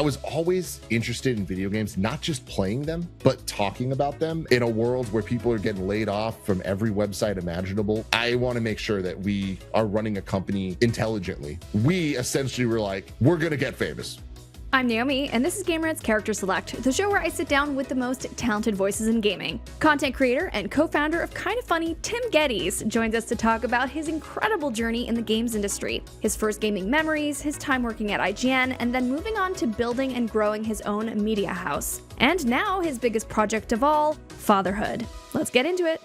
I was always interested in video games, not just playing them, but talking about them. In a world where people are getting laid off from every website imaginable, I want to make sure that we are running a company intelligently. We essentially were like, we're going to get famous. I'm Naomi, and this is Gameret's Character Select, the show where I sit down with the most talented voices in gaming. Content creator and co-founder of Kinda Funny, Tim Gettys, joins us to talk about his incredible journey in the games industry, his first gaming memories, his time working at IGN, and then moving on to building and growing his own media house. And now his biggest project of all, Fatherhood. Let's get into it.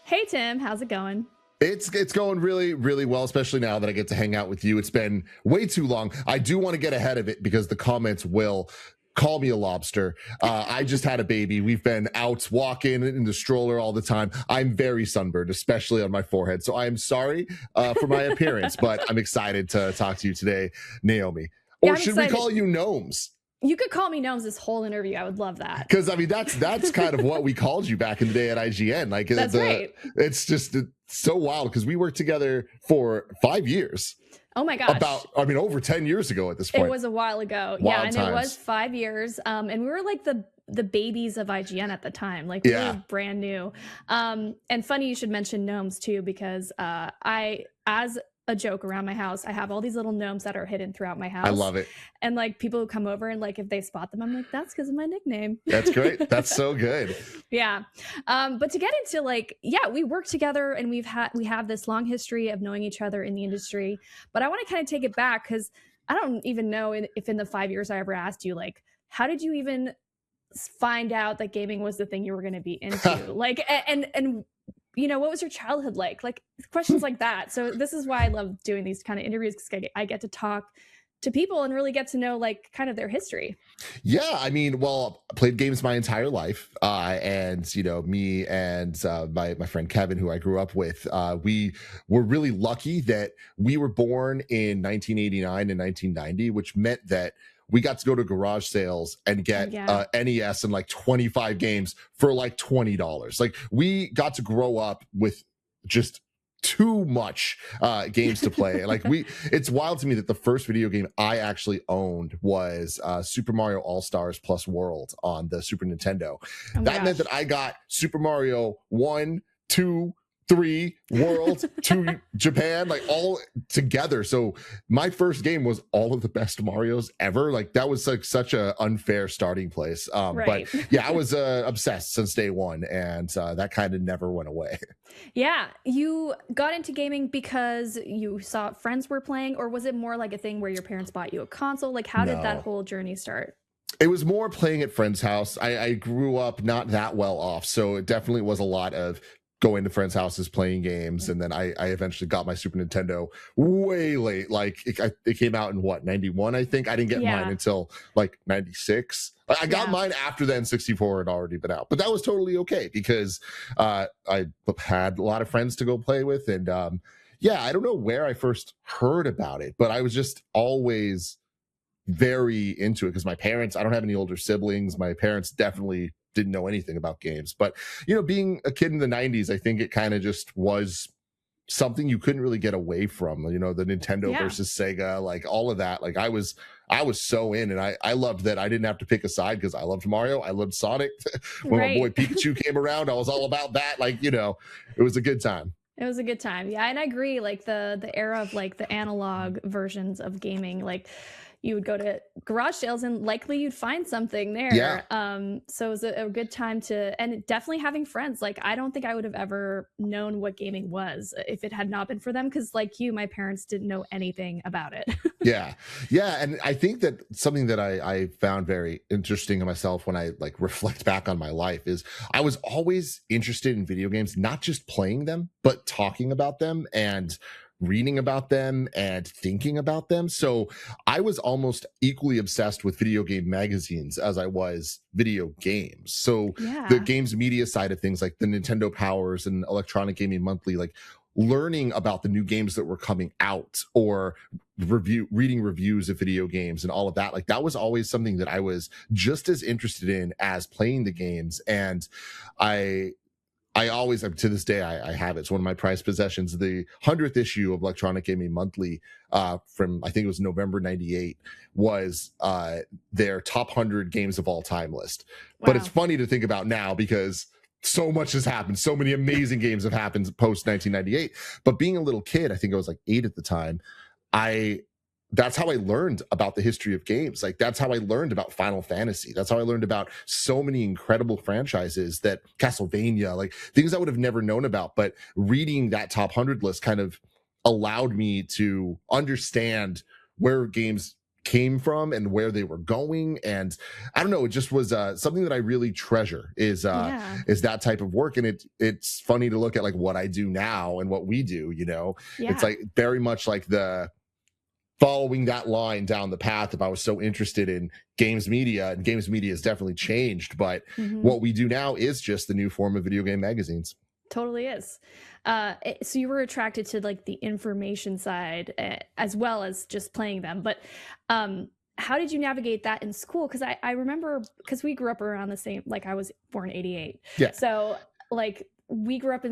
Hey Tim, how's it going? It's going really, really well, especially now that I get to hang out with you. It's been way too long. I do want to get ahead of it because the comments will call me a lobster. I just had a baby. We've been out walking in the stroller all the time. I'm very sunburned, especially on my forehead. So I'm sorry for my appearance, but I'm excited to talk to you today, Naomi. Or should we call you Gnomes? You could call me Gnomes this whole interview. I would love that. Because I mean, that's kind of what we called you back in the day at IGN. Like that's right. It's just so wild because we worked together for 5 years. Oh my gosh. Over 10 years ago at this point. It was a while ago. Wild times. It was 5 years. And we were like the babies of IGN at the time. Like we were brand new. And funny you should mention Gnomes too, because as a joke around my house, I have all these little gnomes that are hidden throughout my house. I love it. And like people who come over and like if they spot them, I'm like, that's because of my nickname. That's great. That's so good. Yeah. But to get into we work together and we have this long history of knowing each other in the industry. But I want to kind of take it back because I don't even know if in the 5 years I ever asked you, like, how did you even find out that gaming was the thing you were going to be into? Like, and you know, what was your childhood like questions like that. So this is why I love doing these kind of interviews, because I get to talk to people and really get to know like kind of their history. Yeah, I mean, well, I played games my entire life, and you know, me and my friend Kevin, who I grew up with, we were really lucky that we were born in 1989 and 1990, which meant that we got to go to garage sales and get NES and like 25 games for like $20. Like we got to grow up with just too much games to play. Like it's wild to me that the first video game I actually owned was Super Mario All-Stars plus World on the Super Nintendo. That meant that I got Super Mario 1, 2, 3, World, 2, Japan, like all together. So my first game was all of the best Marios ever. Like that was like such a unfair starting place. Right. But yeah, I was obsessed since day one, and that kind of never went away. Yeah, you got into gaming because you saw friends were playing, or was it more like a thing where your parents bought you a console? Like how did that whole journey start? It was more playing at friends' house. I grew up not that well off, so it definitely was a lot of going to friends' houses, playing games, and then I eventually got my Super Nintendo way late. Like it came out in 91, I think. I didn't get mine until like 96. I got mine after the N64 had already been out, but that was totally okay because I had a lot of friends to go play with, and I don't know where I first heard about it, but I was just always very into it because my parents, I don't have any older siblings. My parents definitely didn't know anything about games, but you know, being a kid in the 90s, I think it kind of just was something you couldn't really get away from, you know, the Nintendo versus Sega, like all of that. Like I was so in, and I loved that I didn't have to pick a side because I loved Mario, I loved Sonic. When my boy Pikachu came around, I was all about that. Like, you know, it was a good time. It was a good time. Yeah. And I agree, like the era of like the analog versions of gaming, like you would go to garage sales and likely you'd find something there. Yeah. So it was a good time and definitely having friends. Like, I don't think I would have ever known what gaming was if it had not been for them. Cause like you, my parents didn't know anything about it. Yeah. And I think that something that I found very interesting in myself when I like reflect back on my life is I was always interested in video games, not just playing them, but talking about them and reading about them and thinking about them. So I was almost equally obsessed with video game magazines as I was video games. So the games media side of things, like the Nintendo Powers and Electronic Gaming Monthly, like learning about the new games that were coming out or reading reviews of video games and all of that, like that was always something that I was just as interested in as playing the games. And I I always, to this day, I have it. It's one of my prized possessions. The 100th issue of Electronic Gaming Monthly from, I think it was November 98, was their top 100 games of all time list. Wow. But it's funny to think about now because so much has happened. So many amazing games have happened post 1998. But being a little kid, I think I was like 8 at the time, that's how I learned about the history of games. Like, that's how I learned about Final Fantasy. That's how I learned about so many incredible franchises, that Castlevania, like things I would have never known about. But reading that top 100 list kind of allowed me to understand where games came from and where they were going. And I don't know, it just was something that I really treasure is that type of work. And it's funny to look at like what I do now and what we do, you know. It's like very much like the following that line down the path. If I was so interested in games media, and games media has definitely changed, but what we do now is just the new form of video game magazines. Totally is. So you were attracted to like the information side as well as just playing them. But how did you navigate that in school? Because I remember, because we grew up around the same, like I was born 88. Yeah. So like we grew up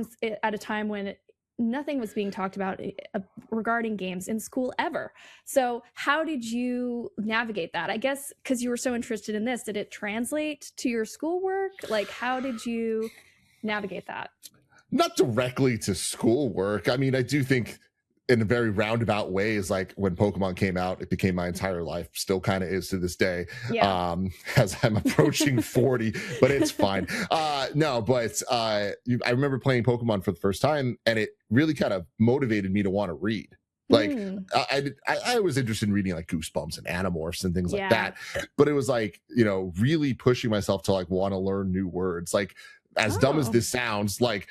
at a time when nothing was being talked about regarding games in school ever. So how did you navigate that? I guess because you were so interested in this, did it translate to your schoolwork? Like, how did you navigate that? Not directly to schoolwork. I mean, I do think in a very roundabout ways, like when Pokemon came out, it became my entire life, still kind of is to this day, as I'm approaching 40, but it's fine. I remember playing Pokemon for the first time, and it really kind of motivated me to want to read. Like I was interested in reading like Goosebumps and Animorphs and things like that, but it was like, you know, really pushing myself to like want to learn new words. Like, as dumb as this sounds, like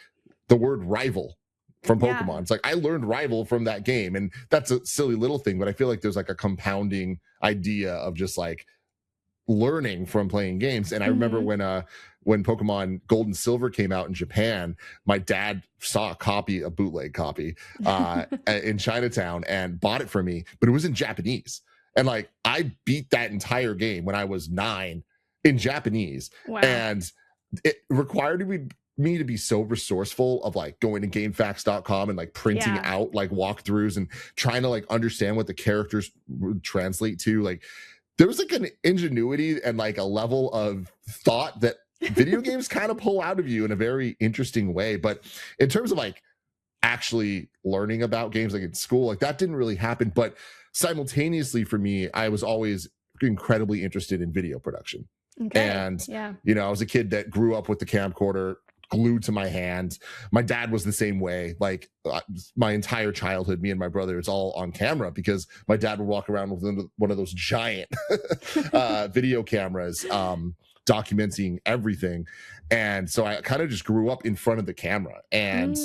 the word rival from Pokemon. It's like I learned rival from that game, and that's a silly little thing, but I feel like there's like a compounding idea of just like learning from playing games. And I remember when Pokemon Gold and Silver came out in Japan, my dad saw a bootleg copy in Chinatown and bought it for me, but it was in Japanese. And like I beat that entire game when I was 9 in Japanese. Wow. And it required me to be so resourceful of like going to GameFAQs.com and like printing out like walkthroughs and trying to like understand what the characters would translate to. Like there was like an ingenuity and like a level of thought that video games kind of pull out of you in a very interesting way. But in terms of like actually learning about games like in school, like that didn't really happen. But simultaneously for me, I was always incredibly interested in video production. Okay. And you know, I was a kid that grew up with the camcorder glued to my hand. My dad was the same way. Like my entire childhood, me and my brother, it's all on camera because my dad would walk around with one of those giant video cameras documenting everything. And so I kind of just grew up in front of the camera and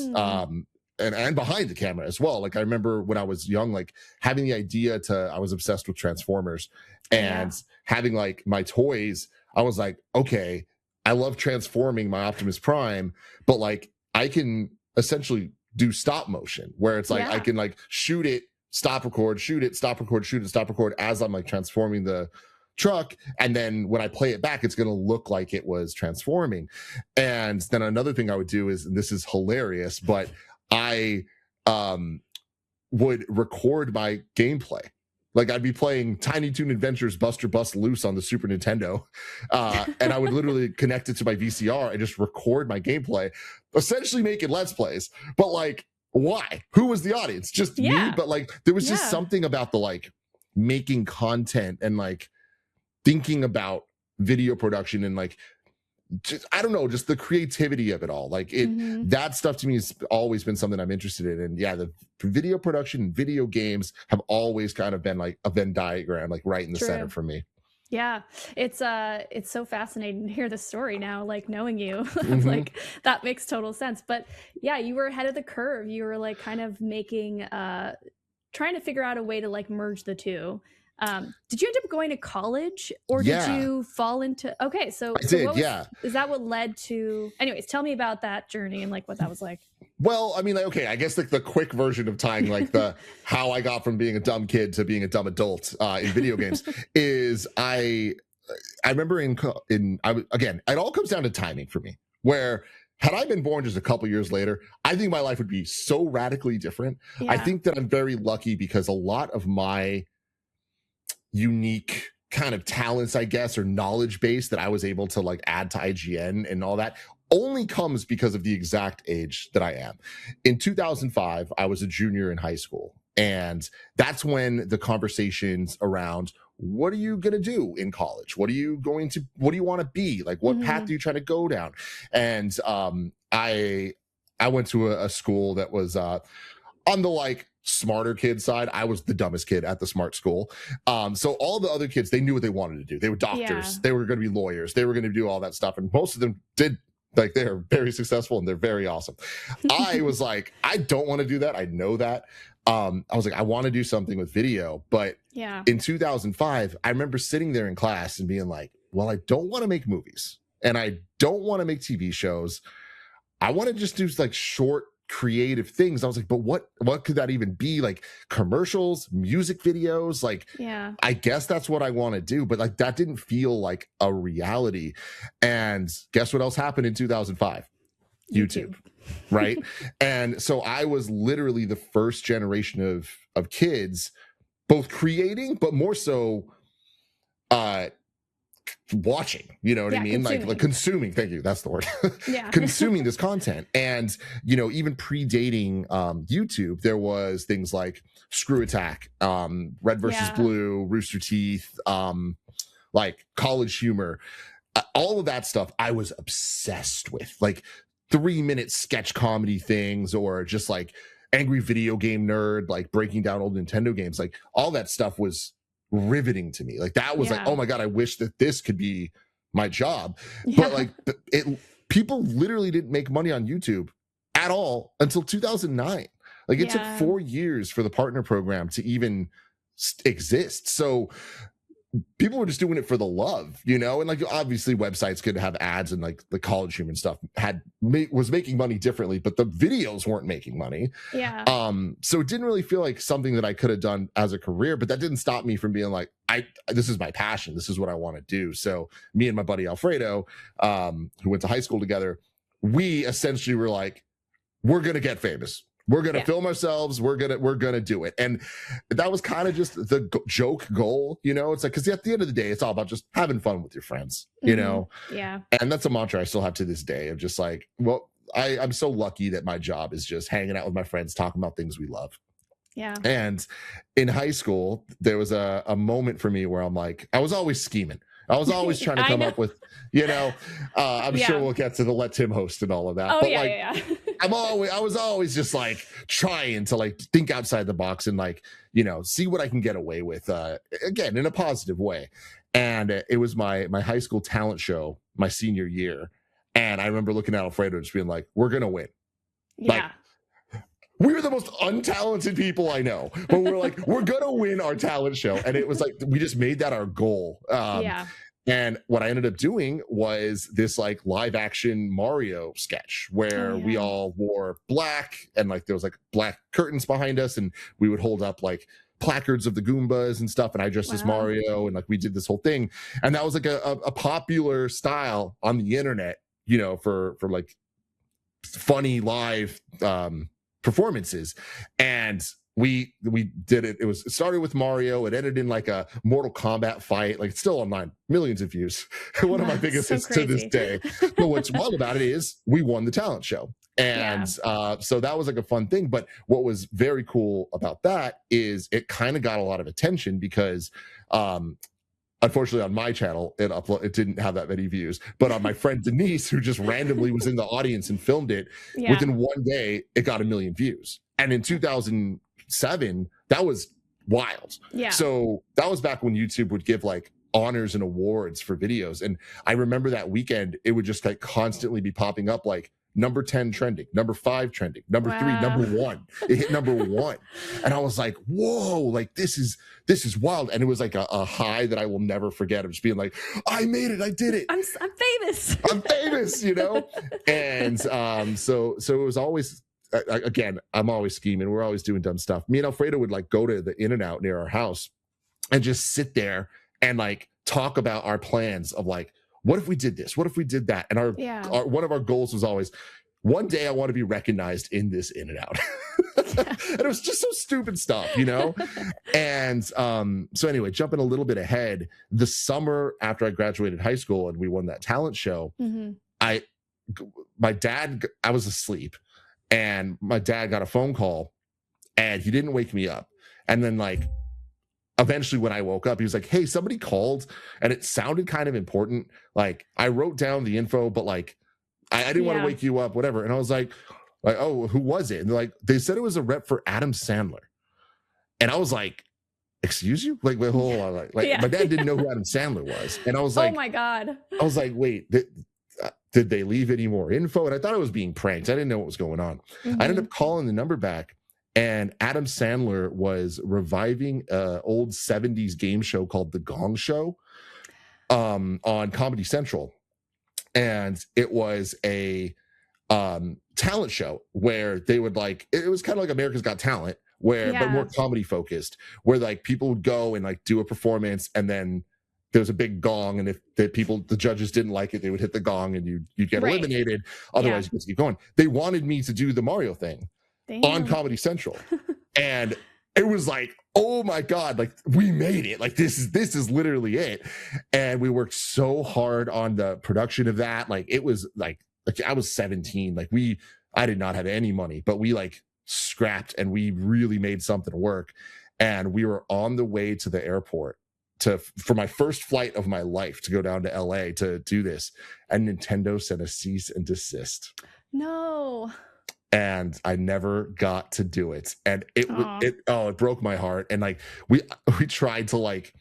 behind the camera as well. Like I remember when I was young, like having the idea I was obsessed with Transformers and having like my toys. I was like, okay, I love transforming my Optimus Prime, but like I can essentially do stop motion where it's like I can like shoot it, stop record, shoot it, stop record, shoot it, stop record as I'm like transforming the truck. And then when I play it back, it's going to look like it was transforming. And then another thing I would do is, and this is hilarious, but I would record my gameplay. Like I'd be playing Tiny Toon Adventures Buster Bust Loose on the Super Nintendo. And I would literally connect it to my VCR and just record my gameplay, essentially making Let's Plays. But like, why? Who was the audience? Just me? But like, there was just something about the like making content and like thinking about video production and like, just, I don't know, just the creativity of it all. Like that stuff to me has always been something I'm interested in. And the video production and video games have always kind of been like a Venn diagram, like right in the center for me. Yeah, it's so fascinating to hear the story now, like knowing you. Like that makes total sense. But yeah, you were ahead of the curve. You were like kind of making trying to figure out a way to like merge the two. Did you end up going to college or did you fall into so I did, is that what led to anyways, tell me about that journey and like what that was like? Well, I mean, like, okay, I guess like the quick version of tying like the how I got from being a dumb kid to being a dumb adult in video games is I remember again, it all comes down to timing for me, where had I been born just a couple years later, I think my life would be so radically different. Yeah. I think that I'm very lucky because a lot of my unique kind of talents, I guess, or knowledge base that I was able to like add to IGN and all that only comes because of the exact age that I am. In 2005, I was a junior in high school. And that's when the conversations around what are you going to do in college? What do you want to be? Like, what path are you trying to go down? And I went to a school that was on the like smarter kid side. I was the dumbest kid at the smart school. So all the other kids, they knew what they wanted to do. They were doctors. They were going to be lawyers. They were going to do all that stuff. And most of them did. Like, they're very successful and they're very awesome. I was like, I don't want to do that. I know that. I was like, I want to do something with video. But in 2005, I remember sitting there in class and being like, well, I don't want to make movies and I don't want to make TV shows. I want to just do like short creative things. I was like, but what could that even be? Like commercials, music videos? Like, I guess that's what I want to do. But like, that didn't feel like a reality. And guess what else happened in 2005? YouTube. Right. And so I was literally the first generation of kids, both creating, but more so watching, you know what I mean? Consuming. Like consuming. Thank you. That's the word. Consuming this content. And, you know, even predating YouTube, there was things like Screw Attack, Red versus Blue, Rooster Teeth, like College Humor, all of that stuff I was obsessed with. Like 3-minute sketch comedy things, or just like Angry Video Game Nerd, like breaking down old Nintendo games. Like all that stuff was riveting to me. Like that was like, oh my God, I wish that this could be my job. But like people literally didn't make money on YouTube at all until 2009. Like it took 4 years for the partner program to even exist. So people were just doing it for the love, you know? And like, obviously websites could have ads, and like the College Humor stuff was making money differently, but the videos weren't making money. So it didn't really feel like something that I could have done as a career, but that didn't stop me from being like, this is my passion. This is what I want to do. So me and my buddy Alfredo, who went to high school together, we essentially were like, we're going to get famous. We're going to film ourselves. We're going to do it. And that was kind of just the joke goal, you know? It's like, because at the end of the day, it's all about just having fun with your friends, you know? And that's a mantra I still have to this day of just like, well, I'm so lucky that my job is just hanging out with my friends, talking about things we love. And in high school, there was a moment for me where I'm like, I was always scheming. I was always trying to come up with, you know, I'm sure we'll get to the let Tim host and all of that. I was always just like trying to like think outside the box and like, you know, see what I can get away with, again, in a positive way. And it was my high school talent show, my senior year. And I remember looking at Alfredo just being like, we're going to win. Like, we were the most untalented people I know, but we're like, we're going to win our talent show. And it was like, we just made that our goal. And what I ended up doing was this like live action Mario sketch where we all wore black, and like there was like black curtains behind us, and we would hold up like placards of the Goombas and stuff. And I dressed as Mario, and like we did this whole thing. And that was like a popular style on the internet, you know, for like funny live performances. And we did it. It started with Mario. It ended in like a Mortal Kombat fight. Like it's still online, millions of views. One of my biggest hits to this day. But what's wild about it is we won the talent show. And so that was like a fun thing. But what was very cool about that is it kind of got a lot of attention because unfortunately on my channel, it didn't have that many views. But on my friend Denise, who just randomly was in the audience and filmed it, within one day, it got 1 million views. And in 2007, that was wild. So that was back when YouTube would give like honors and awards for videos. And I remember that weekend, it would just like constantly be popping up like number 10 trending, number 5 trending, number 3, number 1. It hit number 1. And I was like, whoa, like this is wild. And it was like a high that I will never forget of just being like, I made it, I did it. I'm famous. I'm famous, you know? And so it was always, again, I'm always scheming. We're always doing dumb stuff. Me and Alfredo would like go to the In-N-Out near our house and just sit there and like talk about our plans of like what if we did this? What if we did that? And our one of our goals was always, one day I want to be recognized in this In and Out. And it was just so stupid stuff, you know? And so anyway, jumping a little bit ahead, the summer after I graduated high school and we won that talent show, I was asleep and my dad got a phone call and he didn't wake me up. And then like, eventually when I woke up, he was like, hey, somebody called and it sounded kind of important. Like I wrote down the info, but like, I didn't want to wake you up, whatever. And I was like, oh, who was it? And they're like, they said it was a rep for Adam Sandler. And I was like, excuse you? Like, wait, hold on. Like my dad didn't know who Adam Sandler was. And I was like, oh my God. I was like, wait, did they leave any more info? And I thought I was being pranked. I didn't know what was going on. I ended up calling the number back, and Adam Sandler was reviving an old 70s game show called The Gong Show on Comedy Central. And it was a talent show where they would like, it was kind of like America's Got Talent, but more comedy focused, where like people would go and like do a performance, and then there was a big gong, and if the judges didn't like it, they would hit the gong and you'd get eliminated. Otherwise, you could keep going. They wanted me to do the Mario thing on Comedy Central, and it was like, oh my God, like we made it. Like this is literally it. And we worked so hard on the production of that. Like it was like I was 17. Like I did not have any money, but we like scrapped and we really made something work. And we were on the way to the airport for my first flight of my life to go down to LA to do this. And Nintendo sent a cease and desist. No. And I never got to do it. And it broke my heart. And like we tried to like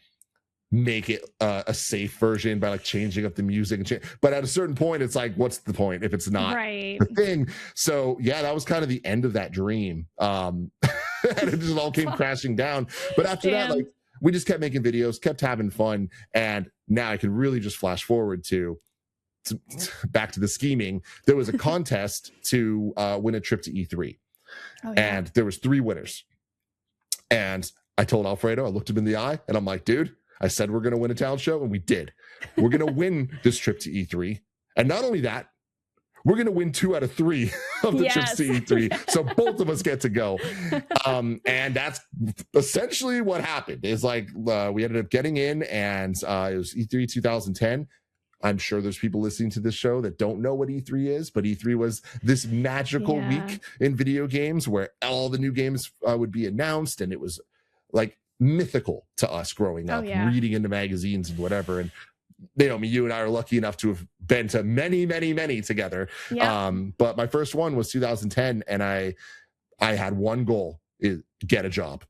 make it a safe version by like changing up the music but at a certain point it's like, what's the point if it's not the thing? So yeah, that was kind of the end of that dream. And it just all came crashing down. But after that, like we just kept making videos, kept having fun. And now I can really just flash forward to back to the scheming. There was a contest to win a trip to E3. And there was 3 winners. And I told Alfredo, I looked him in the eye and I'm like, dude, I said we're going to win a talent show, and we did. We're going to win this trip to E3. And not only that, we're going to win 2 out of 3 of the trips to E3. So both of us get to go. And that's essentially what happened. Is like we ended up getting in, and it was E3 2010. I'm sure there's people listening to this show that don't know what E3 is, but E3 was this magical week in video games where all the new games would be announced, and it was like mythical to us growing up, reading into magazines and whatever. And Naomi, you and I are lucky enough to have been to many, many, many together. But my first one was 2010, and I had one goal: is get a job.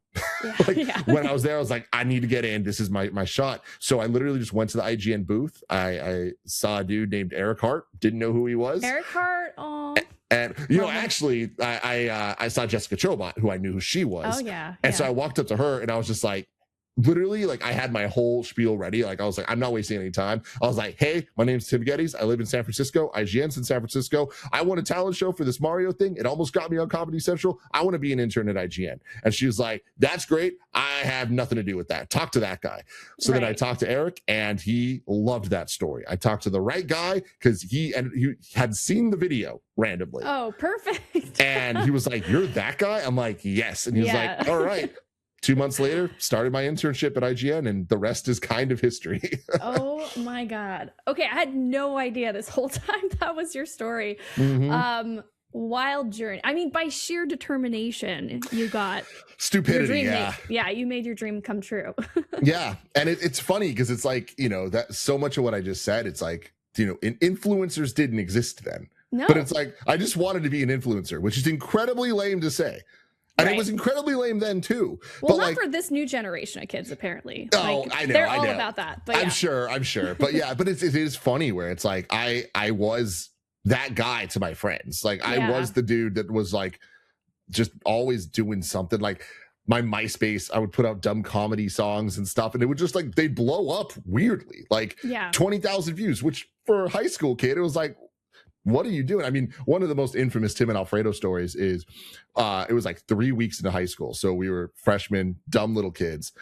When I was there, I was like, I need to get in. This is my shot. So I literally just went to the IGN booth. I saw a dude named Eric Hart. Didn't know who he was. Eric Hart. Oh. And you know, actually, I saw Jessica Chobot, who I knew who she was. And so I walked up to her, and I was just like, literally, like I had my whole spiel ready. Like I was like, I'm not wasting any time. I was like, hey, my name's Tim Gettys. I live in San Francisco. IGN's in San Francisco. I won a talent show for this Mario thing. It almost got me on Comedy Central. I want to be an intern at IGN. And she was like, that's great. I have nothing to do with that. Talk to that guy. So then I talked to Eric, and he loved that story. I talked to the right guy because he had seen the video randomly. Oh, perfect. And he was like, you're that guy? I'm like, yes. And he was like, all right. 2 months later, started my internship at IGN, and the rest is kind of history. Oh my God. Okay, I had no idea this whole time that was your story. Wild journey. I mean, by sheer determination, you got stupidity. You made your dream come true. And it's funny because it's like, you know, that so much of what I just said, it's like, you know, influencers didn't exist then. No. But it's like, I just wanted to be an influencer, which is incredibly lame to say. And it was incredibly lame then too. Well, not for this new generation of kids, apparently. Oh, like, I know. They're all about that. But I'm sure. But yeah, but it is funny where it's like I was that guy to my friends. Like I was the dude that was like just always doing something. Like my MySpace, I would put out dumb comedy songs and stuff, and it would just like they'd blow up weirdly. Like 20,000 views, which for a high school kid, it was like, what are you doing? I mean, one of the most infamous Tim and Alfredo stories is it was like 3 weeks into high school. So we were freshmen, dumb little kids.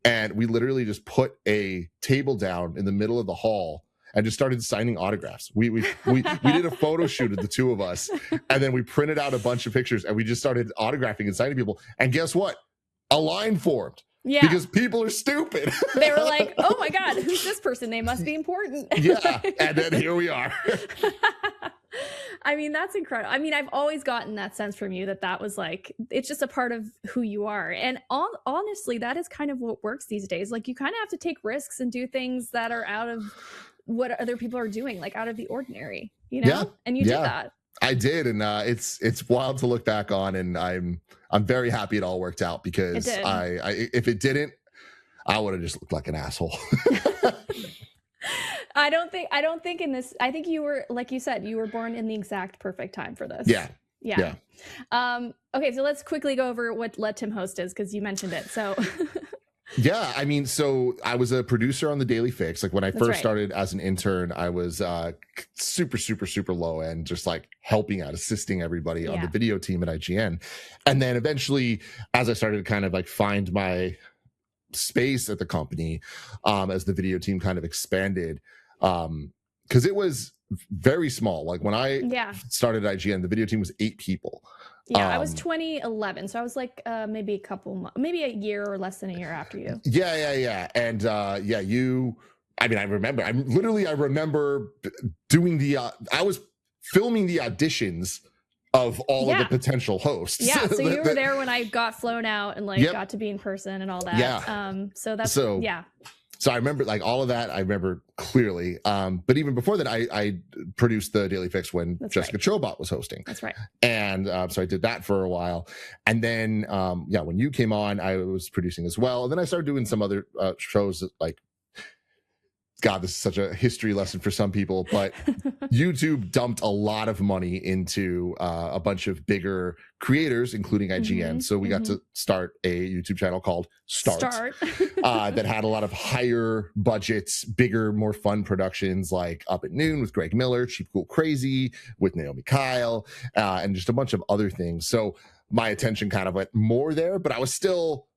And we literally just put a table down in the middle of the hall. and just started signing autographs. We did a photo shoot of the two of us, and then we printed out a bunch of pictures, and we just started autographing and signing people. And guess what? A line formed. Yeah. Because people are stupid. They were like, oh my God, who's this person? They must be important. Yeah. And then here we are. I mean, that's incredible. I mean, I've always gotten that sense from you that was like, it's just a part of who you are. And honestly, that is kind of what works these days. Like, you kind of have to take risks and do things that are out of what other people are doing, like out of the ordinary, you know? Yeah. And you did that. I did, and it's wild to look back on, and I'm very happy it all worked out, because I if it didn't, I would have just looked like an asshole. I don't think in this. I think you were, like you said, you were born in the exact perfect time for this. Yeah. Okay, so let's quickly go over what Let Tim Host is, because you mentioned it. So. Yeah, I mean, so I was a producer on the Daily Fix. Like, when I first started as an intern, I was super low end, just like helping out, assisting everybody on the video team at IGN. And then eventually, as I started to kind of like find my space at the company, as the video team kind of expanded, because it was very small. Like, when I started at IGN, the video team was 8 people. Yeah, I was 2011, so I was like maybe maybe a year or less than a year after you. Yeah. And you. I mean, I remember doing I was filming the auditions of all of the potential hosts. Yeah, so you were there when I got flown out and like got to be in person and all that. Yeah. So I remember like all of that. I remember clearly. But even before that, I produced the Daily Fix when Jessica Chobot was hosting. That's right. And so I did that for a while. And then, when you came on, I was producing as well. And then I started doing some other shows that, like, God, this is such a history lesson for some people, but YouTube dumped a lot of money into a bunch of bigger creators, including IGN. So we got to start a YouTube channel called Start. That had a lot of higher budgets, bigger, more fun productions, like Up at Noon with Greg Miller, Cheap Cool Crazy with Naomi Kyle, and just a bunch of other things. So my attention kind of went more there, but I was still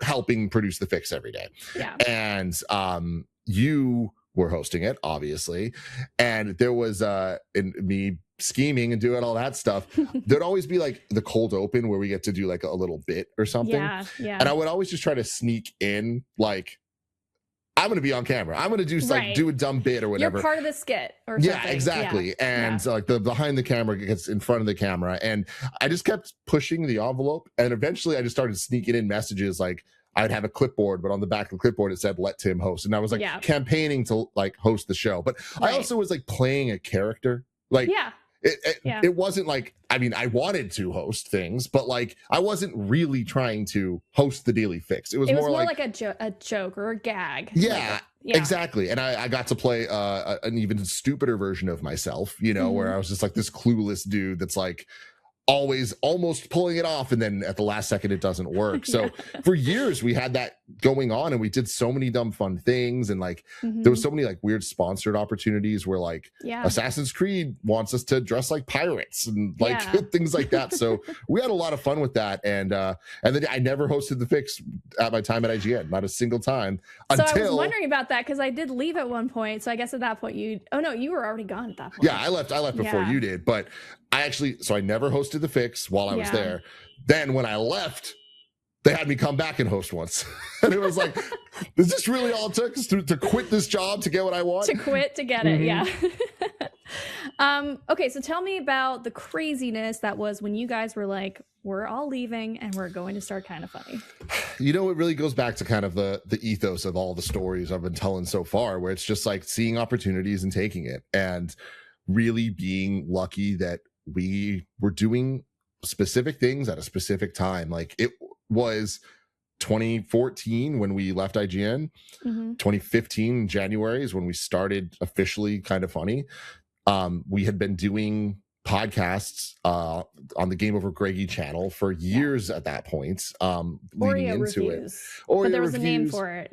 helping produce the Fix every day. Yeah. And you were hosting it, obviously, and there was in me scheming and doing all that stuff. There'd always be like the cold open where we get to do like a little bit or something. Yeah. And I would always just try to sneak in, like, I'm going to be on camera. I'm going to do like do a dumb bit or whatever. You're part of the skit or something. Yeah, exactly. And like the behind the camera gets in front of the camera, and I just kept pushing the envelope, and eventually I just started sneaking in messages like, I'd have a clipboard, but on the back of the clipboard, it said, Let Tim Host. And I was like campaigning to like host the show. But I also was like playing a character. Like, it wasn't like, I mean, I wanted to host things, but like, I wasn't really trying to host the Daily Fix. It was more like a joke or a gag. Yeah, exactly. And I got to play an even stupider version of myself, you know, where I was just like this clueless dude that's like, always almost pulling it off, and then at the last second it doesn't work. So for years we had that going on, and we did so many dumb fun things, and like there was so many like weird sponsored opportunities where like Assassin's Creed wants us to dress like pirates and like things like that. So we had a lot of fun with that, and then I never hosted the Fix at my time at IGN, not a single time. So I was wondering about that, because I did leave at one point. So I guess at that point you were already gone at that point. Yeah, I left before you did, but I never hosted the Fix while I was there. Then when I left, they had me come back and host once. And it was like, is this really all it took, to quit this job to get what I want? To quit to get it, yeah. Okay, so tell me about the craziness that was when you guys were like, we're all leaving and we're going to start Kind of Funny. You know, it really goes back to kind of the ethos of all the stories I've been telling so far, where it's just like seeing opportunities and taking it, and really being lucky that we were doing specific things at a specific time. Like, it was 2014 when we left IGN. 2015 January is when we started officially Kind of Funny. We had been doing podcasts on the Game Over Greggy channel for years at that point, leading into reviews. it. But there was a name for it,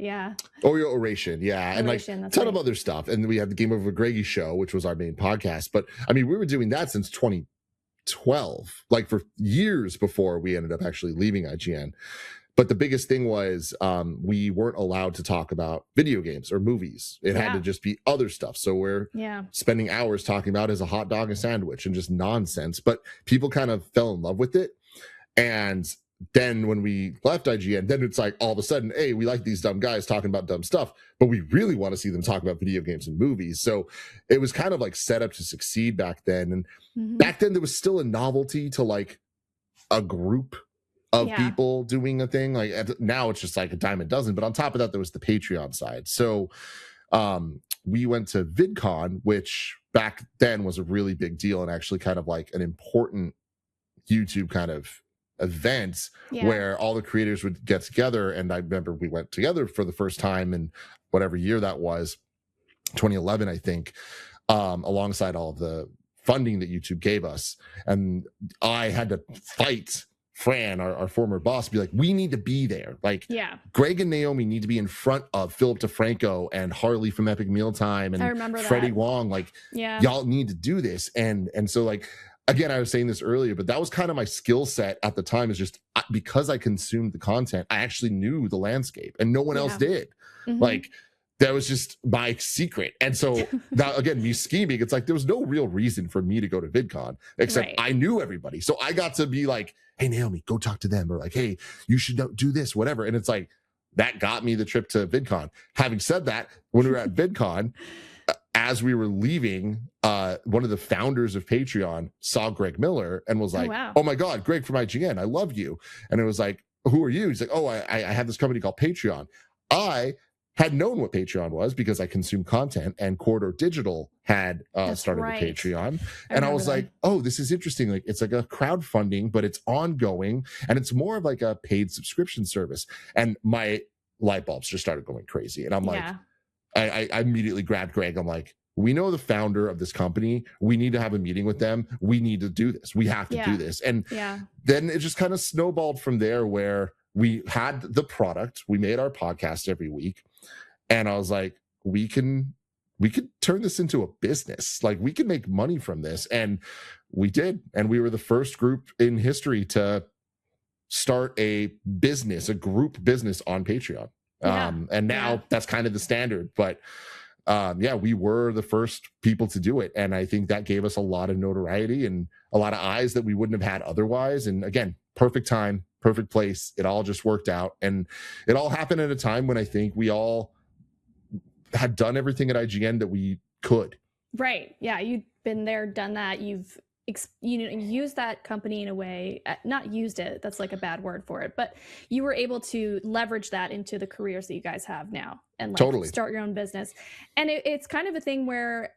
Oreo Oration, and like a ton of other stuff. And we had the Game Over Greggy show, which was our main podcast. But I mean, we were doing that since 2012, like for years before we ended up actually leaving IGN. But the biggest thing was we weren't allowed to talk about video games or movies. It had to just be other stuff. So we're spending hours talking about is a hot dog and sandwich and just nonsense. But people kind of fell in love with it. And then when we left IGN, then it's like all of a sudden, hey, we like these dumb guys talking about dumb stuff, but we really want to see them talk about video games and movies. So it was kind of like set up to succeed back then. And back then there was still a novelty to like a group of people doing a thing. Like now it's just like a dime a dozen. But on top of that, there was the Patreon side. So we went to VidCon, which back then was a really big deal and actually kind of like an important YouTube kind of event where all the creators would get together. And I remember we went together for the first time in whatever year that was, 2011, I think, alongside all of the funding that YouTube gave us. And I had to fight Fran, our former boss, be like, we need to be there. Like, Greg and Naomi need to be in front of Philip DeFranco and Harley from Epic Mealtime and Freddie Wong. Like, y'all need to do this. And so like, again, I was saying this earlier, but that was kind of my skill set at the time, is just because I consumed the content, I actually knew the landscape and no one else did. Like, that was just my secret. And so that, again, me scheming, it's like there was no real reason for me to go to VidCon, except I knew everybody. So I got to be like, hey, Naomi, go talk to them. Or like, hey, you should do this, whatever. And it's like, that got me the trip to VidCon. Having said that, when we were at VidCon, as we were leaving, one of the founders of Patreon saw Greg Miller and was like, oh my God, Greg from IGN, I love you. And it was like, who are you? He's like, oh, I have this company called Patreon. I had known what Patreon was because I consumed content, and Corridor Digital had started the Patreon. And I was like, oh, this is interesting. Like, it's like a crowdfunding, but it's ongoing. And it's more of like a paid subscription service. And my light bulbs just started going crazy. And I'm like, I immediately grabbed Greg. I'm like, we know the founder of this company. We need to have a meeting with them. We need to do this. We have to do this. And then it just kind of snowballed from there, where we had the product. We made our podcast every week. And I was like, we could turn this into a business. Like, we can make money from this. And we did. And we were the first group in history to start a business, a group business on Patreon. And now that's kind of the standard. But we were the first people to do it. And I think that gave us a lot of notoriety and a lot of eyes that we wouldn't have had otherwise. And again, perfect time, perfect place. It all just worked out. And it all happened at a time when I think we all had done everything at IGN that we could. Right. Yeah. You've been there, done that. You've used that company in a way, not used it, that's like a bad word for it, but you were able to leverage that into the careers that you guys have now and like start your own business. And it's kind of a thing where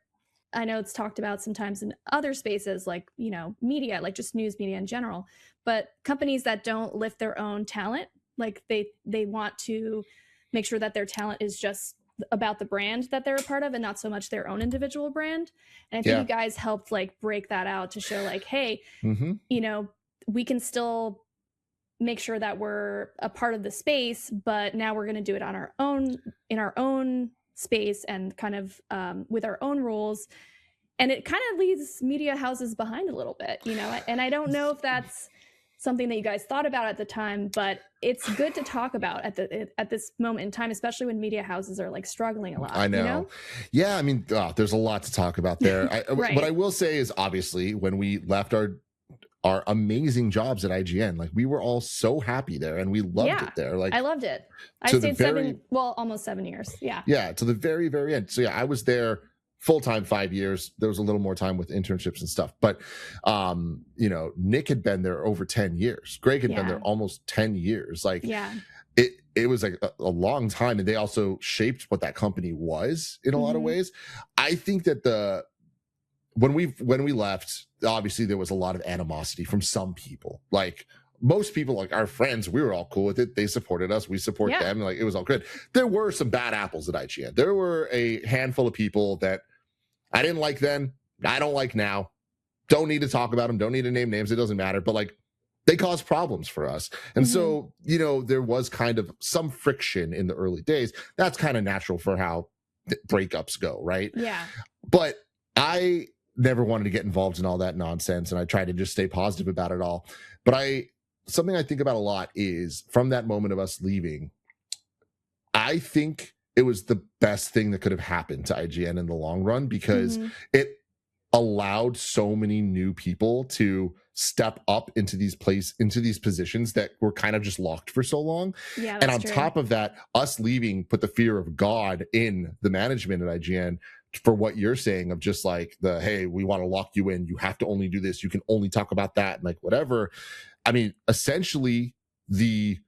I know it's talked about sometimes in other spaces, like, you know, media, like just news media in general, but companies that don't lift their own talent, like they want to make sure that their talent is just about the brand that they're a part of and not so much their own individual brand. And I think you guys helped like break that out to show like, hey, you know, we can still make sure that we're a part of the space, but now we're going to do it on our own, in our own space and kind of with our own rules. And it kind of leaves media houses behind a little bit, you know, and I don't know if that's something that you guys thought about at the time, but it's good to talk about at this moment in time, especially when media houses are like struggling a lot. I know. You know? Yeah, I mean, there's a lot to talk about there. What I will say is, obviously, when we left our amazing jobs at IGN, like, we were all so happy there and we loved it there. Like, I loved it. I stayed almost 7 years. Yeah, to the very, very end. So yeah, I was there full-time 5 years. There was a little more time with internships and stuff, but you know, Nick had been there over 10 years. Greg had been there almost 10 years. Like, it was like a long time, and they also shaped what that company was in a lot of ways. I think that when we left, obviously there was a lot of animosity from some people. Like, most people, like our friends, we were all cool with it. They supported us. We support them. Like, it was all good. There were some bad apples at IGN. There were a handful of people that I didn't like then. I don't like now. Don't need to talk about them. Don't need to name names. It doesn't matter. But like, they caused problems for us. And so, you know, there was kind of some friction in the early days. That's kind of natural for how breakups go, right? Yeah. But I never wanted to get involved in all that nonsense, and I tried to just stay positive about it all. But I something I think about a lot is from that moment of us leaving, I think it was the best thing that could have happened to IGN in the long run, because it allowed so many new people to step up into these positions that were kind of just locked for so long. Yeah, and on true. top of that, us leaving put the fear of God in the management at IGN for what you're saying of just like hey, we want to lock you in. You have to only do this. You can only talk about that and like whatever. I mean, essentially the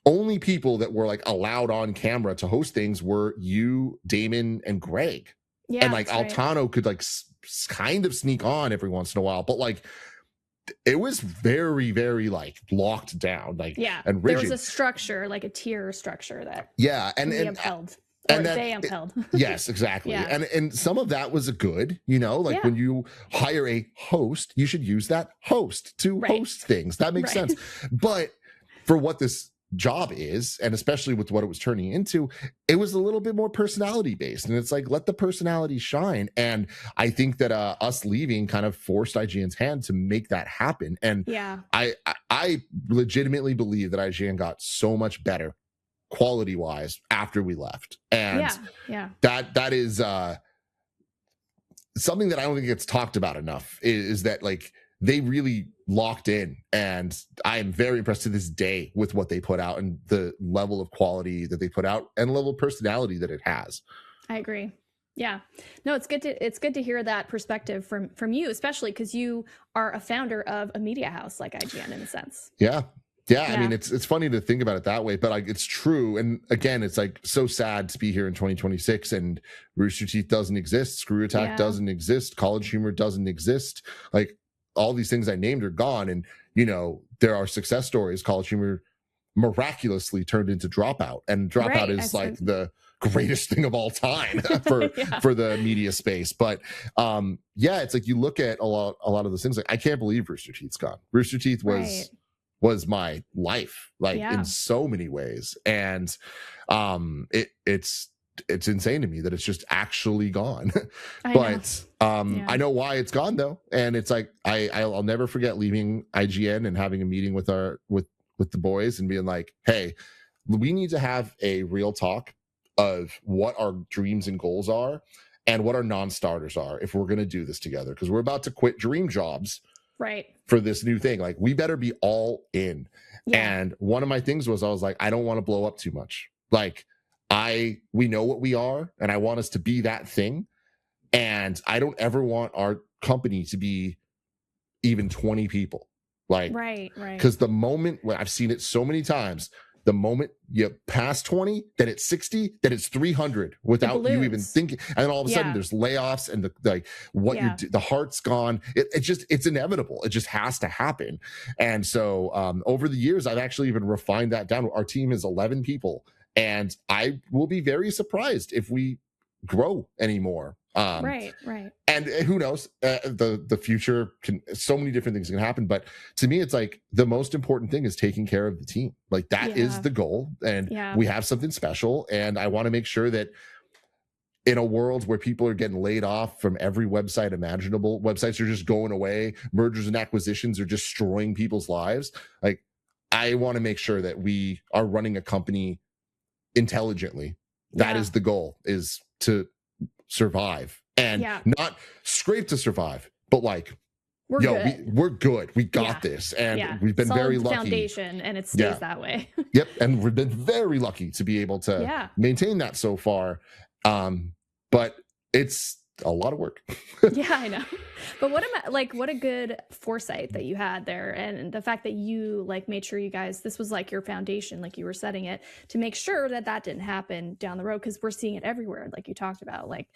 only people that were like allowed on camera to host things were you, Damon, and Greg. Yeah, and like Altano could like kind of sneak on every once in a while, but like it was very, very like locked down, like and rigid. There was a structure, like a tier structure that and upheld. Or they upheld. Yes, exactly. And some of that was good, like when you hire a host, you should use that host to host things. That makes sense. But for what this job is, and especially with what it was turning into, it was a little bit more personality based, and it's like, let the personality shine. And I think that us leaving kind of forced IGN's hand to make that happen. And I legitimately believe that IGN got so much better quality wise after we left. And that is something that I don't think gets talked about enough, is that like they really locked in, and I am very impressed to this day with what they put out and the level of quality that they put out and the level of personality that it has. I agree. Yeah, no, it's good to hear that perspective from you, especially because you are a founder of a media house like IGN in a sense. Yeah. I mean, it's funny to think about it that way, but like it's true. And again, it's like so sad to be here in 2026 and Rooster Teeth doesn't exist, Screw Attack doesn't exist, College Humor doesn't exist. Like all these things I named are gone. And there are success stories. College Humor miraculously turned into Dropout, and Dropout is like the greatest thing of all time for the media space. But it's like you look at a lot of those things, like I can't believe Rooster Teeth's gone. Rooster Teeth was my life, like in so many ways. And it's insane to me that it's just actually gone. I know why it's gone though. And it's like, I'll never forget leaving IGN and having a meeting with the boys and being like, hey, we need to have a real talk of what our dreams and goals are and what our non-starters are if we're going to do this together. Cause we're about to quit dream jobs for this new thing. Like we better be all in. And one of my things was, I was like, I don't want to blow up too much. Like we know what we are, and I want us to be that thing. And I don't ever want our company to be even 20 people. Like, because the moment when I've seen it so many times, the moment you pass 20, then it's 60, then it's 300 without you even thinking. And then all of a sudden there's layoffs and the heart's gone. It's inevitable. It just has to happen. And so over the years, I've actually even refined that down. Our team is 11 people, and I will be very surprised if we grow anymore. And who knows, the future so many different things can happen. But to me, it's like the most important thing is taking care of the team. Like that is the goal. And we have something special. And I want to make sure that in a world where people are getting laid off from every website imaginable, websites are just going away, mergers and acquisitions are destroying people's lives. Like I want to make sure that we are running a company intelligently. That is the goal, is to survive, and not scrape to survive, but like we're good. We got this, and we've been very lucky. Foundation, and it stays that way. And we've been very lucky to be able to maintain that so far. But it's a lot of work. I know. But what a good foresight that you had there, and the fact that you like made sure you guys, this was like your foundation, like you were setting it to make sure that didn't happen down the road, because we're seeing it everywhere, like you talked about, like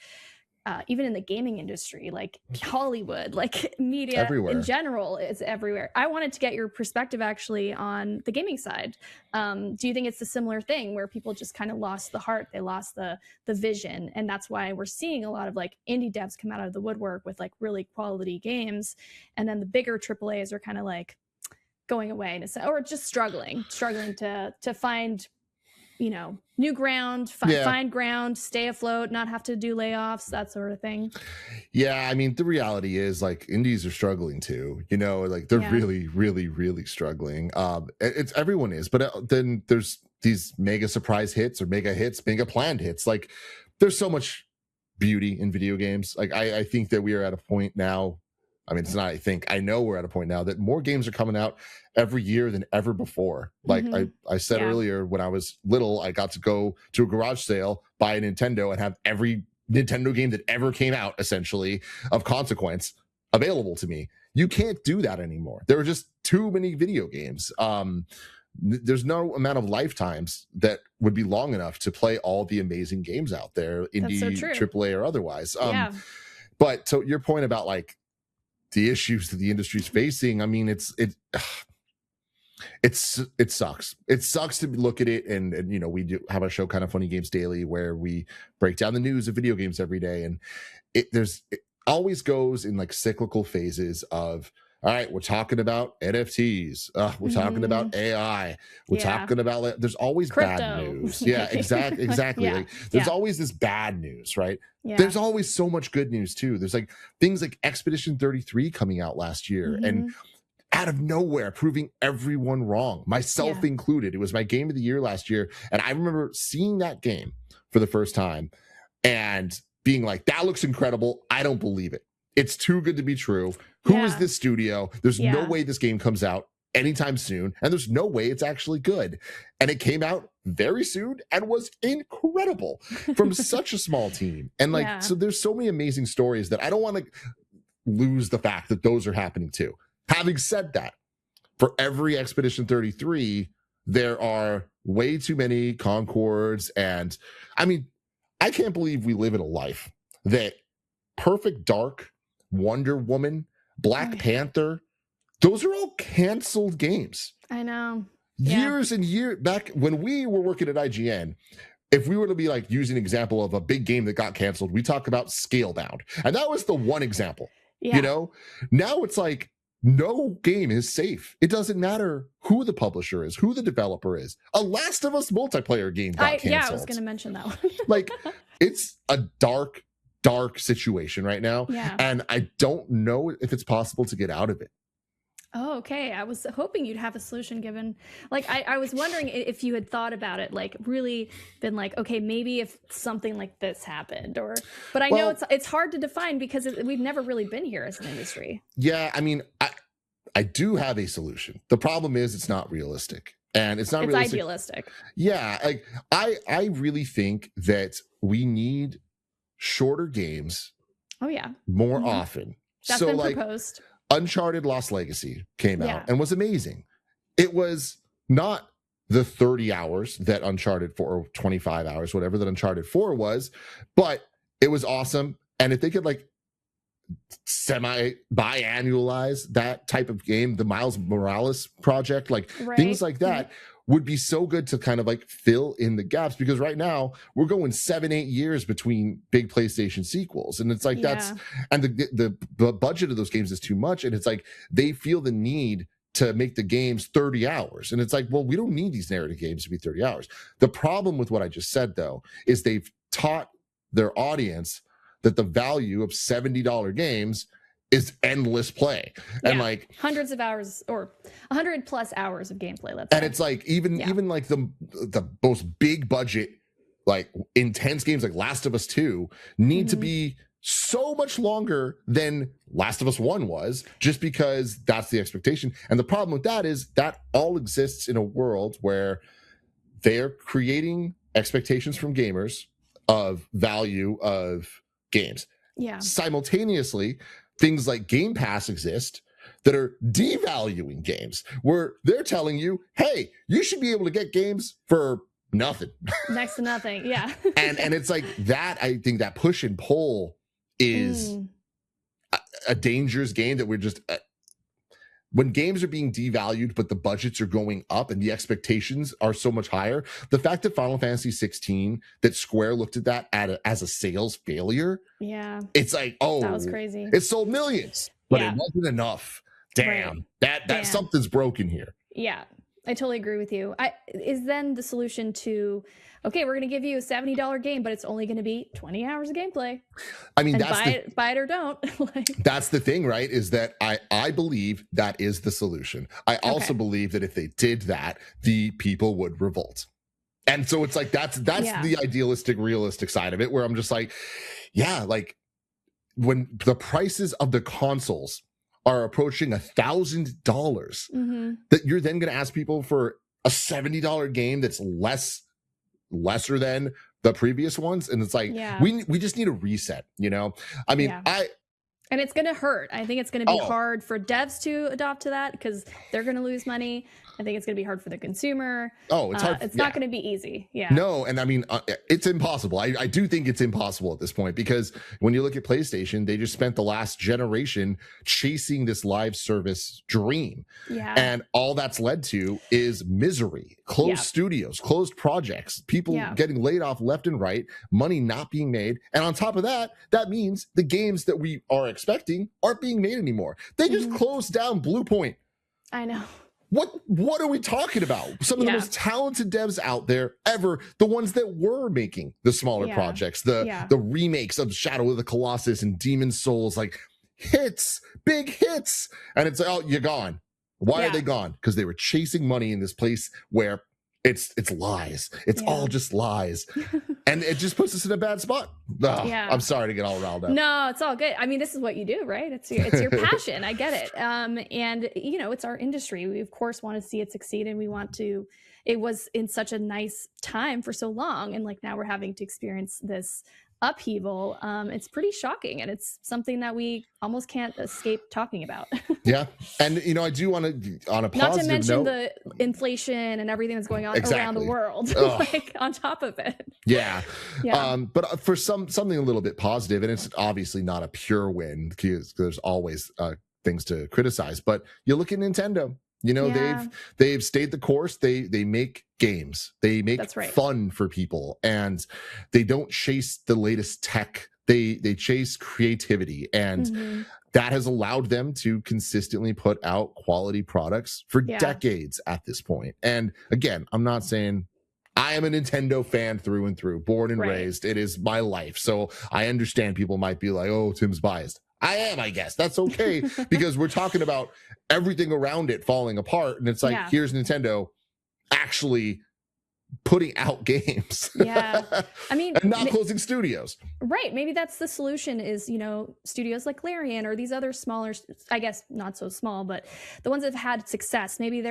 even in the gaming industry, like Hollywood, like media everywhere. In general, it's everywhere. I wanted to get your perspective actually on the gaming side. Do you think it's a similar thing where people just kind of lost the heart, they lost the vision, and that's why we're seeing a lot of like indie devs come out of the woodwork with like really quality games, and then the bigger AAAs are kind of like going away or just struggling to find new ground, find ground, stay afloat, not have to do layoffs, that sort of thing. Yeah, I mean, the reality is like indies are struggling too. Like they're really, really, really struggling. It's everyone is, but then there's these mega surprise hits or mega hits, mega planned hits. Like there's so much beauty in video games. Like I think that we are at a point now. I mean, it's not, I know we're at a point now that more games are coming out every year than ever before. Like I said earlier, when I was little, I got to go to a garage sale, buy a Nintendo, and have every Nintendo game that ever came out, essentially, of consequence, available to me. You can't do that anymore. There are just too many video games. There's no amount of lifetimes that would be long enough to play all the amazing games out there, indie, AAA, or otherwise. But to your point about like the issues that the industry is facing, I mean, it sucks. It sucks to look at it, and we do have a show, Kind of Funny Games Daily, where we break down the news of video games every day, and it always goes in like cyclical phases of, all right, we're talking about NFTs, we're talking about AI, we're talking about, there's always crypto. Bad news. Yeah, exactly. Like, there's always this bad news, right? Yeah. There's always so much good news too. There's like things like Expedition 33 coming out last year, and out of nowhere proving everyone wrong, myself included. It was my game of the year last year, and I remember seeing that game for the first time and being like, that looks incredible. I don't believe it. It's too good to be true. Who is this studio? There's no way this game comes out anytime soon, and there's no way it's actually good. And it came out very soon and was incredible from such a small team. And like, so there's so many amazing stories that I don't want to lose the fact that those are happening too. Having said that, for every Expedition 33, there are way too many Concords. And I mean, I can't believe we live in a life that Perfect Dark, Wonder Woman, Black Panther, those are all canceled games. I know. Years and years back when we were working at IGN, if we were to be like using an example of a big game that got canceled, we talk about Scalebound. And that was the one example. Now it's like, no game is safe. It doesn't matter who the publisher is, who the developer is. A Last of Us multiplayer game got canceled. Yeah, I was going to mention that one. Like, it's a dark situation right now. Yeah. And I don't know if it's possible to get out of it. Oh, okay. I was hoping you'd have a solution, given, like, I was wondering if you had thought about it, like really been like, okay, maybe if something like this happened, but I know it's hard to define because we've never really been here as an industry. Yeah. I mean, I do have a solution. The problem is it's not realistic, and it's idealistic. Yeah. Like I really think that we need shorter games. Oh yeah. More often. That's been proposed. Uncharted Lost Legacy came out and was amazing. It was not the 30 hours that Uncharted 4, or 25 hours, whatever that Uncharted 4 was, but it was awesome. And if they could like biannualize that type of game, the Miles Morales project, like things like that would be so good to kind of like fill in the gaps, because right now we're going 7-8 years between big PlayStation sequels, and it's like that's, and the budget of those games is too much, and it's like they feel the need to make the games 30 hours, and it's like, well, we don't need these narrative games to be 30 hours. The problem with what I just said though is they've taught their audience that the value of $70 games is endless play, and like hundreds of hours or 100+ hours of gameplay. Let's say. It's like even like the most big budget, like intense games like Last of Us 2 need to be so much longer than Last of Us 1 was, just because that's the expectation. And the problem with that is that all exists in a world where they're creating expectations from gamers of value of games. Yeah. Simultaneously, things like Game Pass exist that are devaluing games, where they're telling you, hey, you should be able to get games for nothing. Next to nothing, yeah. and it's like that, I think that push and pull is a dangerous game that we're just... when games are being devalued, but the budgets are going up and the expectations are so much higher, the fact that Final Fantasy 16, that Square looked at that as a sales failure, it's like, oh, that was crazy. It sold millions, but it wasn't enough. Damn, that something's broken here. Yeah. I totally agree with you. Is then the solution to, okay, we're going to give you a $70 game, but it's only going to be 20 hours of gameplay. I mean, And that's buy it or don't. Like, that's the thing, right? Is that I believe that is the solution. I also believe that if they did that, the people would revolt. And so it's like that's the idealistic, realistic side of it, where I'm just like, yeah, like when the prices of the consoles are approaching $1,000, that you're then going to ask people for a $70 game that's lesser than the previous ones, and it's like we just need a reset, you know. I mean, and it's going to hurt. I think it's going to be hard for devs to adopt to that because they're going to lose money. I think it's going to be hard for the consumer. Oh, it's hard. It's not going to be easy. Yeah. No, and I mean, it's impossible. I do think it's impossible at this point because when you look at PlayStation, they just spent the last generation chasing this live service dream. Yeah. And all that's led to is misery, closed studios, closed projects, people getting laid off left and right, money not being made. And on top of that, that means the games that we are expecting aren't being made anymore. They just closed down Blue Point. I know. What are we talking about? Some of the most talented devs out there ever, the ones that were making the smaller projects, the remakes of Shadow of the Colossus and Demon's Souls, like big hits. And it's like, oh, you're gone. Why are they gone? Because they were chasing money in this place where it's lies. It's all just lies. And it just puts us in a bad spot. I'm sorry to get all riled up. No, it's all good. I mean, this is what you do, right? It's your passion. I get it. And you know, it's our industry. We of course want to see it succeed, and we want to. It was in such a nice time for so long, and like now we're having to experience this upheaval. It's pretty shocking, and it's something that we almost can't escape talking about. Yeah, and you know, I do want to, on a positive not to mention note, the inflation and everything that's going on around the world, like on top of it. Yeah. But for something a little bit positive, and it's obviously not a pure win because there's always things to criticize. But you look at Nintendo. You know, they've stayed the course. They make games. They make fun for people, and they don't chase the latest tech. They chase creativity, and that has allowed them to consistently put out quality products for decades at this point. And again, I'm not saying I am a Nintendo fan through and through, born and raised. It is my life. So I understand people might be like, oh, Tim's biased. I am, I guess. That's okay because we're talking about everything around it falling apart. And it's like, here's Nintendo actually putting out games. I mean, and not closing studios. Right. Maybe that's the solution is, you know, studios like Larian or these other smaller, I guess not so small, but the ones that have had success, maybe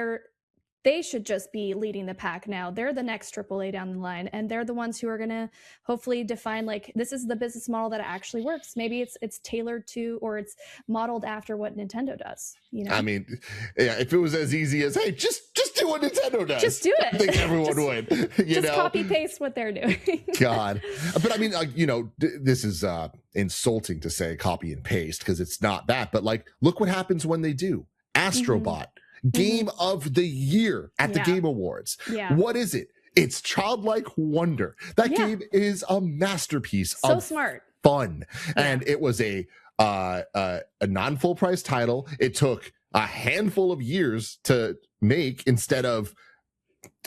they should just be leading the pack now. They're the next AAA down the line, and they're the ones who are going to hopefully define, like, this is the business model that actually works. Maybe it's tailored to, or it's modeled after what Nintendo does, you know? I mean, if it was as easy as, hey, just do what Nintendo does. Just do it. I think everyone would. Just copy paste what they're doing. God. But I mean, you know, this is insulting to say copy and paste because it's not that. But like, look what happens when they do. Astrobot. Game of the year at the Game Awards. What is it? It's childlike wonder. That game is a masterpiece. So smart. Fun. And it was a non-full price title. It took a handful of years to make instead of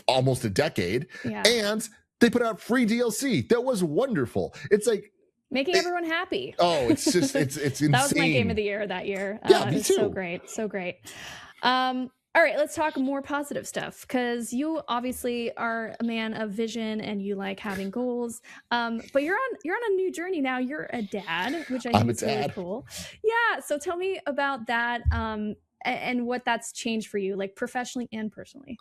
almost a decade. And they put out free DLC. That was wonderful. It's like making everyone happy. Oh, it's just it's insane. That was my game of the year that year. Yeah, me too. So great. So great. All right, let's talk more positive stuff because you obviously are a man of vision and you like having goals. But you're on a new journey now. You're a dad, which I think is really cool. Yeah. So tell me about that and what that's changed for you, like professionally and personally.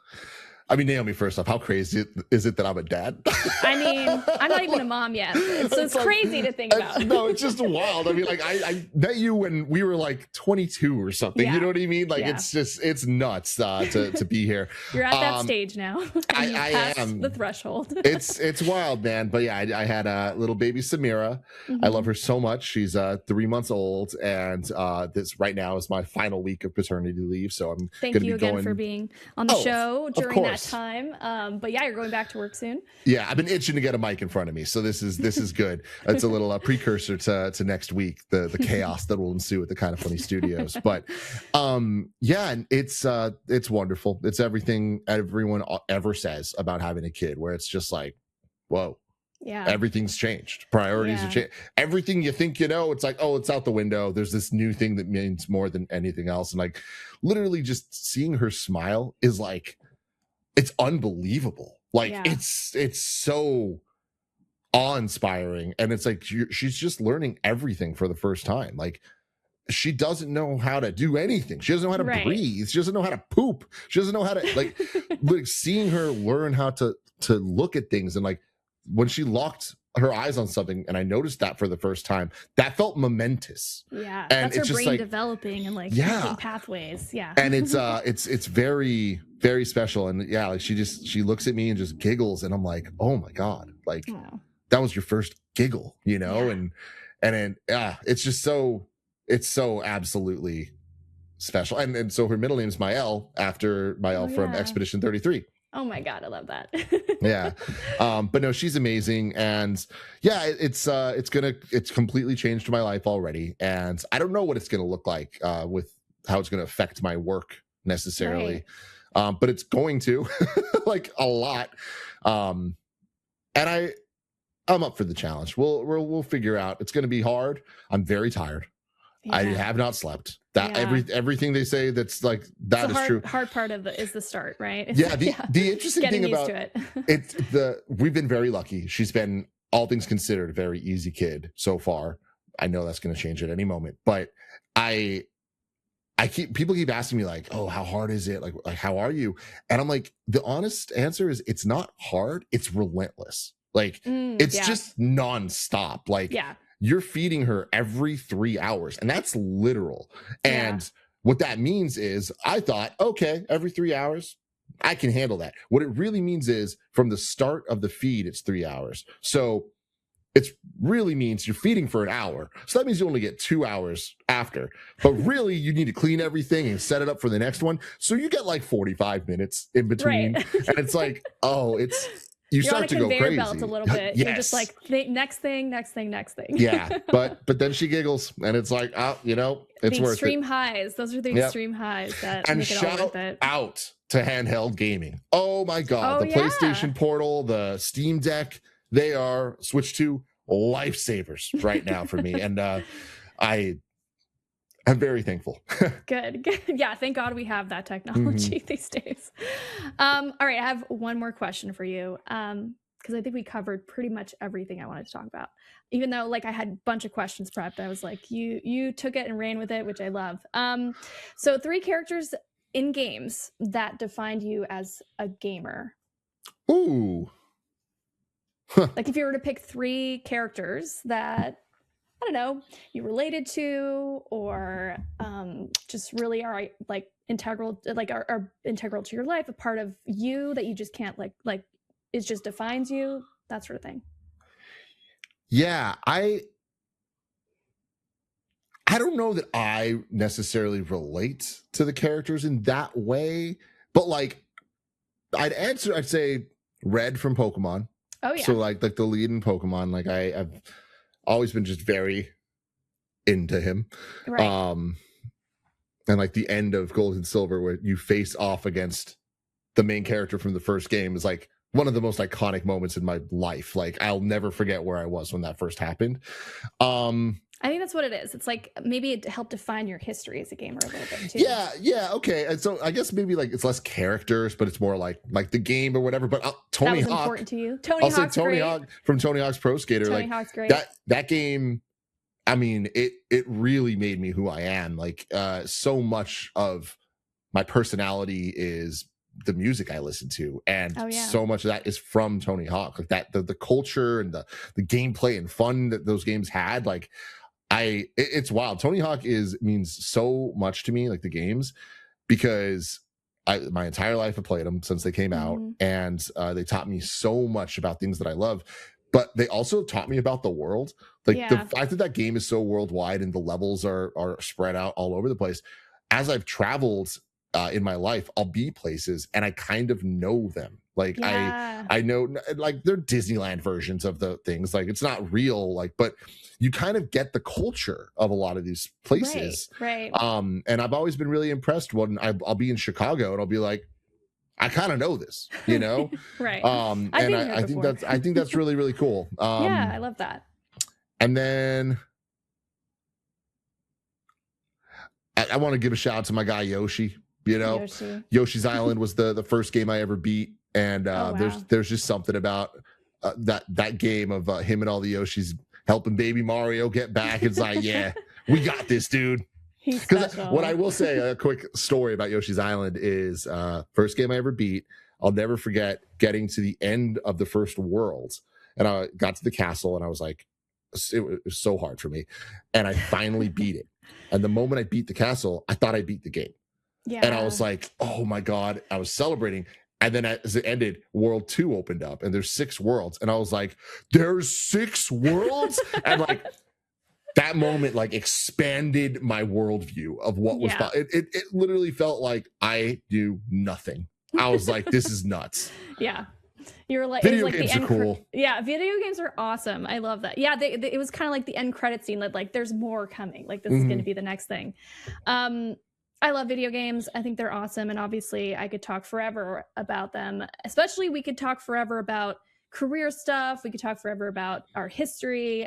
I mean, Naomi, first off, how crazy is it that I'm a dad? I mean, I'm not even a mom yet. So it's like, crazy to think about. No, it's just wild. I mean, like I met you when we were like 22 or something. You know what I mean? Like it's nuts to be here. You're at that stage now. I am. The threshold. It's wild, man. But yeah, I had a little baby, Samira. I love her so much. She's 3 months old, and this right now is my final week of paternity leave. So I'm thank you again for being on the show during that that time. But yeah, you're going back to work soon. Yeah, I've been itching to get a mic in front of me, so this is good. It's a little precursor to next week, the chaos that will ensue at the Kind of Funny Studios. But yeah, and it's wonderful. It's everything everyone ever says about having a kid, where it's just like, whoa. Yeah. Everything's changed. Priorities have changed. Everything you think you know, it's like, oh, it's out the window. There's this new thing that means more than anything else. And like literally just seeing her smile is like, it's unbelievable. Like it's so awe-inspiring. And it's like she's just learning everything for the first time. Like she doesn't know how to do anything. She doesn't know how to breathe. She doesn't know how to poop. She doesn't know how to like seeing her learn how to look at things. And like when she locked her eyes on something and I noticed that for the first time, that felt momentous. Yeah. And that's her brain developing and like pathways. Yeah. And it's very, very special. And yeah, like she looks at me and just giggles. And I'm like, oh my God, like that was your first giggle, you know? Yeah. And then it's just it's so absolutely special. And so her middle name is Mael, after Mael from Expedition 33. Oh my God, I love that. Yeah. But no, she's amazing. And yeah, it's completely changed my life already. And I don't know what it's going to look like with how it's going to affect my work necessarily. But it's going to like a lot. And I'm up for the challenge. We'll figure out. It's going to be hard. I'm very tired. Yeah. I have not slept. That everything they say that's like that is true. Hard part of is the start, right? Yeah. The interesting thing about we've been very lucky. She's been, all things considered, a very easy kid so far. I know that's going to change at any moment, but people keep asking me like, oh, how hard is it? Like how are you? And I'm like, the honest answer is it's not hard. It's relentless. Like it's just nonstop. Like you're feeding her every 3 hours, and that's literal. And what that means is I thought, okay, every 3 hours, I can handle that. What it really means is from the start of the feed, it's 3 hours. So it really means you're feeding for an hour. So that means you only get 2 hours after. But really, you need to clean everything and set it up for the next one. So you get like 45 minutes in between. Right. And it's like, oh, you're start to go crazy. You're on a conveyor belt a little bit. Yes. You're just like, next thing. Yeah, but then she giggles, and it's like, it's worth it. The extreme highs. Those are the extreme highs that make it all worth it. Out to handheld gaming. Oh my God, the PlayStation Portal, the Steam Deck, they are switched to lifesavers right now for me, and I'm very thankful. Good. Yeah, thank God we have that technology these days. All right, I have one more question for you, because I think we covered pretty much everything I wanted to talk about. Even though, like, I had a bunch of questions prepped, I was like, you took it and ran with it, which I love. So 3 characters in games that defined you as a gamer. Ooh. Like, if you were to pick 3 characters that, I don't know, you related to, or just really are like integral, like are integral to your life, a part of you that you just can't like it just defines you, that sort of thing. Yeah, I don't know that I necessarily relate to the characters in that way, but like I'd say Red from Pokemon. Oh yeah. So like the lead in Pokemon, like I've always been just very into him. Right. And like the end of Gold and Silver, where you face off against the main character from the first game, is like one of the most iconic moments in my life. Like I'll never forget where I was when that first happened. I think that's what it is. It's like maybe it helped define your history as a gamer a little bit too. Yeah, okay. And so I guess maybe like it's less characters, but it's more like the game or whatever. But Tony Hawk, important to you. Tony Hawk from Tony Hawk's Pro Skater. Tony Hawk's great. That game, I mean, it really made me who I am. Like so much of my personality is the music I listen to, and so much of that is from Tony Hawk. Like that, the culture and the gameplay and fun that those games had. Like it's wild. Tony Hawk means so much to me, like the games, because my entire life I played them since they came out, and they taught me so much about things that I love. But they also taught me about the world. Like the fact that game is so worldwide and the levels are spread out all over the place. As I've traveled in my life, I'll be places and I kind of know them. Like I know, like they're Disneyland versions of the things. Like it's not real, like, but you kind of get the culture of a lot of these places. Right. And I've always been really impressed when I'll be in Chicago and I'll be like, I kind of know this, you know? Right. And I think that's really, really cool. Yeah, I love that. And then I want to give a shout out to my guy Yoshi. You know, Yoshi's Island was the first game I ever beat, and there's just something about that game of him and all the Yoshis helping baby Mario get back. It's like, yeah, we got this, dude. Because what I will say, a quick story about Yoshi's Island is first game I ever beat. I'll never forget getting to the end of the first world, and I got to the castle, and I was like, it was so hard for me, and I finally beat it. And the moment I beat the castle, I thought I beat the game. Yeah. And I was like, oh my God, I was celebrating. And then as it ended, World 2 opened up and there's 6 worlds. And I was like, there's 6 worlds? And like that moment like expanded my worldview of what was it literally felt like I knew nothing. I was like, this is nuts. Yeah. You're like, video games are cool. Yeah, video games are awesome. I love that. Yeah, it was kind of like the end credit scene that like there's more coming. Like this is going to be the next thing. I love video games. I think they're awesome, and obviously I could talk forever about them. Especially we could talk forever about career stuff. We could talk forever about our history,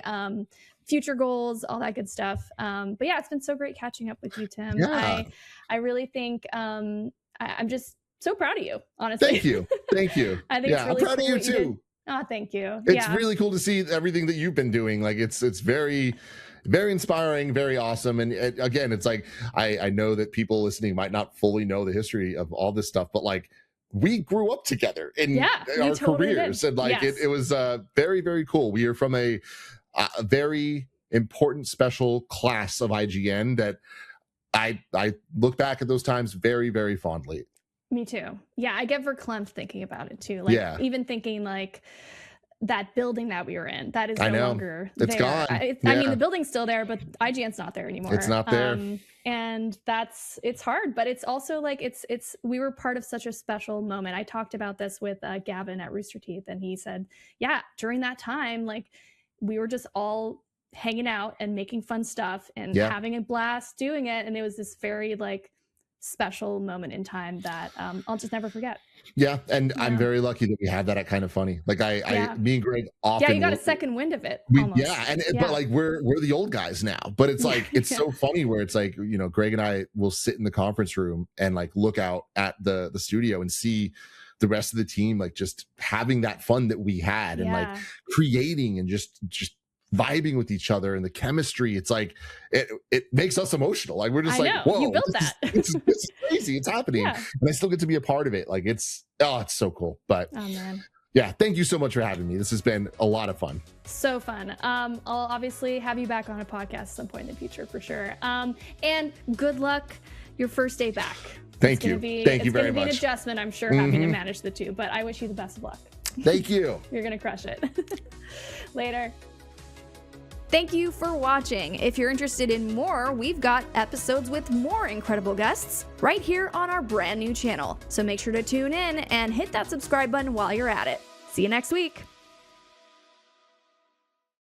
future goals, all that good stuff. But yeah, it's been so great catching up with you, Tim. Yeah. I really think I'm just so proud of you, honestly. Thank you. I think it's really I'm proud cool of you too. Oh, thank you. It's really cool to see everything that you've been doing. Like it's very, very inspiring, very awesome. And again, it's like I know that people listening might not fully know the history of all this stuff, but like we grew up together in our careers, and like it was very, very cool. We are from a very important, special class of IGN that I look back at those times very, very fondly. Me too. Yeah, I get verklempt thinking about it too. Like even thinking like that building that we were in, that is no longer there. It's gone. I mean, the building's still there, but IGN's not there anymore. It's not there. And it's hard, but it's also like we were part of such a special moment. I talked about this with Gavin at Rooster Teeth, and he said, yeah, during that time, like we were just all hanging out and making fun stuff and having a blast doing it. And it was this very like special moment in time that I'll just never forget. Yeah, and I'm very lucky that we had that at Kind of Funny. Like me and Greg often. Yeah, you got a second wind of it. But like we're the old guys now. But it's like it's so funny where it's like, you know, Greg and I will sit in the conference room and like look out at the studio and see the rest of the team like just having that fun that we had and like creating and just vibing with each other, and the chemistry. It's like it makes us emotional. Like we're just whoa, you built that. This is crazy. It's happening, and I still get to be a part of it. Like it's so cool. But yeah, thank you so much for having me. This has been a lot of fun. So fun. I'll obviously have you back on a podcast at some point in the future for sure. And good luck your first day back. Thank you. Thank you very much. It's going to be an adjustment, I'm sure, having to manage the two. But I wish you the best of luck. Thank you. You're going to crush it. Later. Thank you for watching. If you're interested in more, we've got episodes with more incredible guests right here on our brand new channel. So make sure to tune in and hit that subscribe button while you're at it. See you next week.